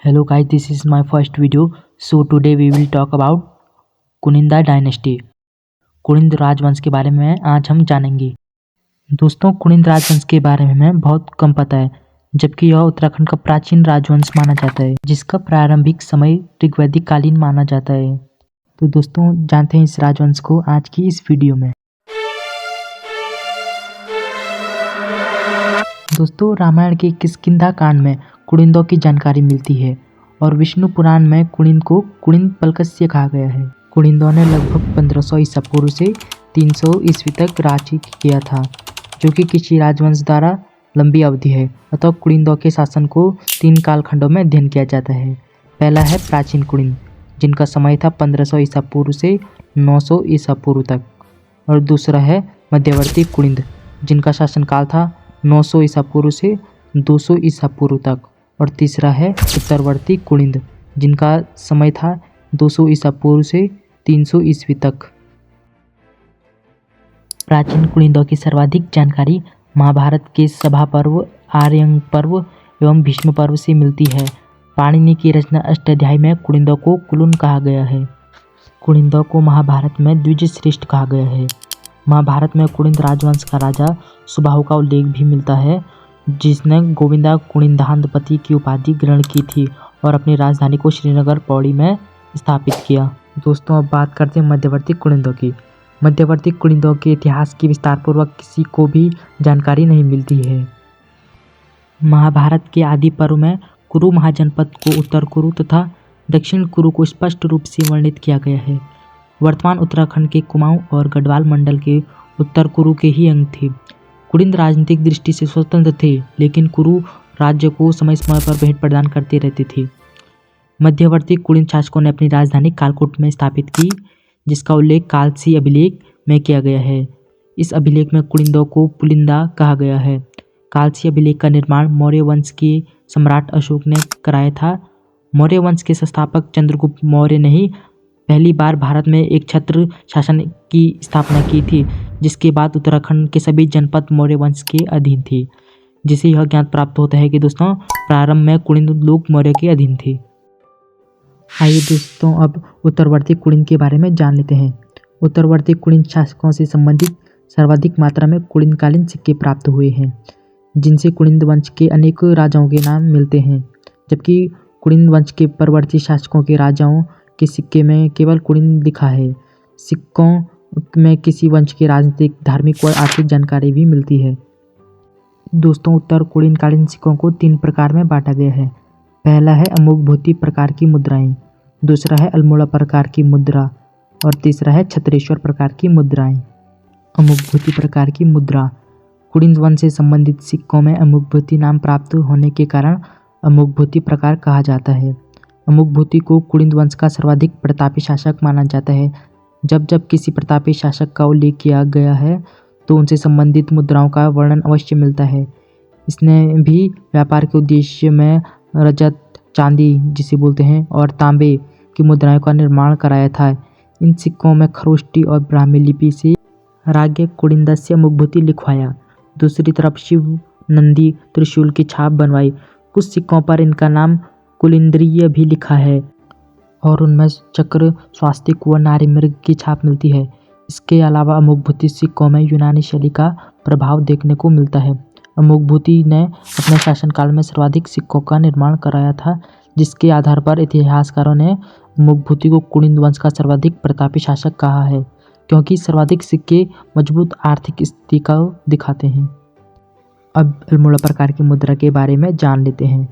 Hello guys, this is my first video. So today we will talk about Kuninda dynasty. Kuninda राजवंश के बारे में आज हम जानेंगे। दोस्तों, कुनिंद राजवंश के बारे में हमें बहुत कम पता है, जबकि यह उत्तराखंड का प्राचीन राजवंश माना जाता है, जिसका प्रारंभिक समय ऋग्वैदिक कालीन माना जाता है। तो दोस्तों, जानते हैं इस राजवंश को आज की इस वीडियो में। दोस्तों, रामायण के किष्किंधा कांड में कुनिंदों की जानकारी मिलती है और विष्णु पुराण में कुनिंद को कुनिंद पलकस्य कहा गया है। कुनिंदों ने लगभग 1500 ईसा पूर्व से 300 ईस्वी तक राज्य किया था, जो कि किसी राजवंश द्वारा लंबी अवधि है। अतः कुनिंदों के शासन को 3 कालखंडों में अध्ययन किया जाता है। पहला है प्राचीन कुनिंद, जिनका समय था 1500 ईसा पूर्व से 900 ईसा पूर्व तक, और दूसरा है मध्यवर्ती कुनिंद, जिनका शासनकाल था 900 ईसा पूर्व से 200 ईसा पूर्व तक, और तीसरा है उत्तरवर्ती कुनिंद, जिनका समय था 200 ईसा पूर्व से 300 ईस्वी तक। प्राचीन कुनिंदों की सर्वाधिक जानकारी महाभारत के सभा पर्व, आर्यंग पर्व एवं भीष्म पर्व से मिलती है। पाणिनि की रचना अष्टाध्यायी में कुनिंदों को कुलुन कहा गया है। कुनिंदों को महाभारत में द्विज श्रेष्ठ कहा गया है। महाभारत में कुनिंद राजवंश का राजा सुबाहु का उल्लेख भी मिलता है, जिसने गोविंदा कुनिंदाधिपति की उपाधि ग्रहण की थी और अपनी राजधानी को श्रीनगर पौड़ी में स्थापित किया। दोस्तों, अब बात करते हैं मध्यवर्ती कुनिंदों की। मध्यवर्ती कुनिंदों के इतिहास की विस्तारपूर्वक किसी को भी जानकारी नहीं मिलती है। महाभारत के आदि पर्व में कुरु महाजनपद को उत्तर कुरु तथा दक्षिण कुरु को स्पष्ट रूप से वर्णित किया गया है। वर्तमान उत्तराखंड के कुमाऊं और गढ़वाल मंडल के उत्तर कुरु के ही अंग थे। कुनिंद राजनीतिक दृष्टि से स्वतंत्र थे, लेकिन कुरु राज्य को समय समय पर भेंट प्रदान करते रहते थे। मध्यवर्ती कुनिंद शासकों ने अपनी राजधानी कालकूट में स्थापित की, जिसका उल्लेख कालसी अभिलेख में किया गया है। इस अभिलेख में कुनिंदों को पुलिंदा कहा गया है। कालसी अभिलेख का निर्माण मौर्य वंश के सम्राट अशोक ने कराया था। मौर्य वंश के संस्थापक चंद्रगुप्त मौर्य ने ही पहली बार भारत में एक छत्र शासन की स्थापना की थी, जिसके बाद उत्तराखंड के सभी जनपद मौर्य वंश के अधीन थे, जिसे यह ज्ञान प्राप्त होता है कि दोस्तों प्रारंभ में कुनिंद लोग मौर्य के अधीन थे। आइए दोस्तों, अब उत्तरवर्ती कुनिंद के बारे में जान लेते हैं। उत्तरवर्ती कुनिंद शासकों से संबंधित सर्वाधिक मात्रा में कुनिंदकालीन सिक्के प्राप्त हुए हैं, जिनसे कुनिंद वंश के अनेक राजाओं के नाम मिलते हैं, जबकि कुनिंद वंश के परवर्ती शासकों के राजाओं के सिक्के में केवल कुनिंद लिखा है। सिक्कों में किसी वंश की राजनीतिक, धार्मिक और आर्थिक जानकारी भी मिलती है। दोस्तों, उत्तर कुनिंदकालीन सिक्कों को 3 प्रकार में बांटा गया है। पहला है अमुकभूति प्रकार की मुद्राएं, दूसरा है अल्मोड़ा प्रकार की मुद्रा, और तीसरा है छत्रेश्वर प्रकार की मुद्राएं। अमुकभूति प्रकार की मुद्रा। कुनिंद वंश से संबंधित सिक्कों में अमुकभूति नाम प्राप्त होने के कारण अमुकभूति प्रकार कहा जाता है। अमुकभूति को कुनिंद वंश का सर्वाधिक प्रतापी शासक माना जाता है। जब जब किसी प्रतापी शासक का उल्लेख किया गया है, तो उनसे संबंधित मुद्राओं का वर्णन अवश्य मिलता है। इसने भी व्यापार के उद्देश्य में रजत, चांदी जिसे बोलते हैं, और तांबे की मुद्राओं का निर्माण कराया था। इन सिक्कों में खरोष्टी और ब्राह्मी लिपि से राज्ञ कुनिंदस्य अमुकभूति लिखवाया। दूसरी तरफ शिव, नंदी, त्रिशूल की छाप बनवाई। कुछ सिक्कों पर इनका नाम कुलिंद्रीय भी लिखा है, और उनमें चक्र, स्वास्तिक व नारी मृग की छाप मिलती है। इसके अलावा अमुकभूति सिक्कों में यूनानी शैली का प्रभाव देखने को मिलता है। अमुकभूति ने अपने शासनकाल में सर्वाधिक सिक्कों का निर्माण कराया था, जिसके आधार पर इतिहासकारों ने अमुकभूति को कुनिंद वंश का सर्वाधिक प्रतापी शासक कहा है, क्योंकि सर्वाधिक सिक्के मजबूत आर्थिक स्थिति का दिखाते हैं। अब अल्मोड़ा प्रकार की मुद्रा के बारे में जान लेते हैं।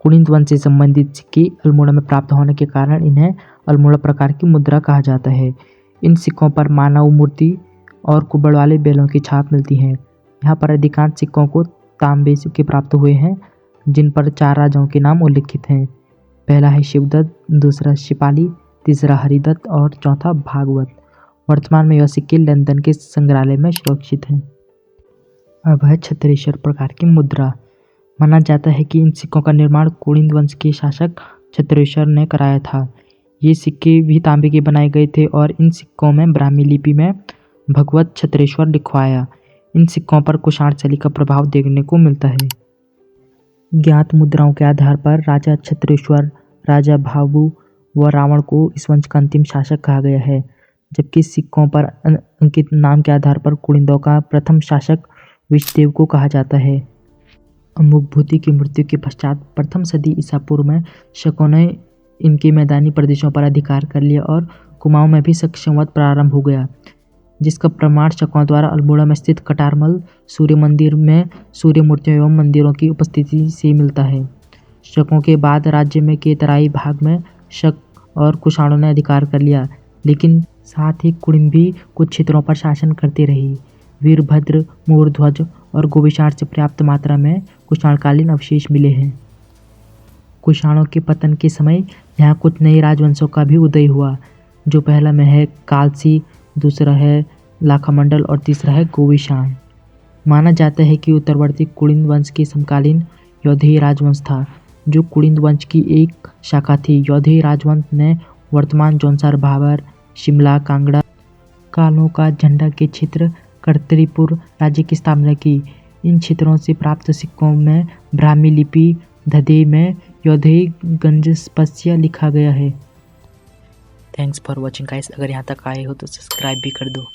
कुनिंद वंश से संबंधित सिक्के अल्मोड़ा में प्राप्त होने के कारण इन्हें अल्मोड़ा प्रकार की मुद्रा कहा जाता है। इन सिक्कों पर मानव मूर्ति और कुबड़ वाले बैलों की छाप मिलती है। यहाँ पर अधिकांश सिक्कों को तांबे सिक्के प्राप्त हुए हैं, जिन पर 4 राजाओं के नाम उल्लिखित हैं। पहला है शिवदत्त, दूसरा शिपाली, तीसरा हरिदत्त और चौथा भागवत। वर्तमान में यह सिक्के लंदन के संग्रहालय में सुरक्षित हैं। अब है छत्रेश्वर प्रकार की मुद्रा। माना जाता है कि इन सिक्कों का निर्माण कुनिंद वंश के शासक छत्रेश्वर ने कराया था। ये सिक्के भी तांबे के बनाए गए थे और इन सिक्कों में ब्राह्मी लिपि में भगवत छत्रेश्वर लिखवाया। इन सिक्कों पर कुषाण शैली का प्रभाव देखने को मिलता है। ज्ञात मुद्राओं के आधार पर राजा छत्रेश्वर, राजा भावु व रावण को इस वंश का अंतिम शासक कहा गया है, जबकि सिक्कों पर अंकित नाम के आधार पर कुलिंदों का प्रथम शासक विष्णुदेव को कहा जाता है। अमुकभूति की मृत्यु के पश्चात प्रथम सदी ईसा पूर्व में शकों ने इनके मैदानी प्रदेशों पर अधिकार कर लिया और कुमाऊं में भी शक संवत प्रारंभ हो गया, जिसका प्रमाण शकों द्वारा अल्मोड़ा में स्थित कटारमल सूर्य मंदिर में सूर्य मूर्तियों एवं मंदिरों की उपस्थिति से मिलता है। शकों के बाद राज्य में के तराई भाग में शक और कुषाणों ने अधिकार कर लिया, लेकिन साथ ही कुड़िम भी कुछ क्षेत्रों पर शासन करते रही। वीरभद्र, मूर्ध्वज और गोविशाण से पर्याप्त मात्रा में कुषाणकालीन अवशेष मिले हैं। कुषाणों के पतन के समय यहाँ कुछ नए राजवंशों का भी उदय हुआ, जो पहला में है कालसी, दूसरा है लाखामंडल और तीसरा है गोविशाण। माना जाता है कि उत्तरवर्ती कुलिंद वंश के समकालीन यौधेय राजवंश था, जो कुलिंद वंश की एक शाखा थी। यौधेय राजवंश ने वर्तमान जौनसार, भाबर, शिमला, कांगड़ा, कालों का झंडा के क्षेत्र कर्तरीपुर राज्य की स्थापना की। इन क्षेत्रों से प्राप्त सिक्कों में ब्राह्मी लिपि धदे में यौधेय गंजस्पस्य लिखा गया है। Thanks for watching guys. अगर यहाँ तक आए हो तो सब्सक्राइब भी कर दो।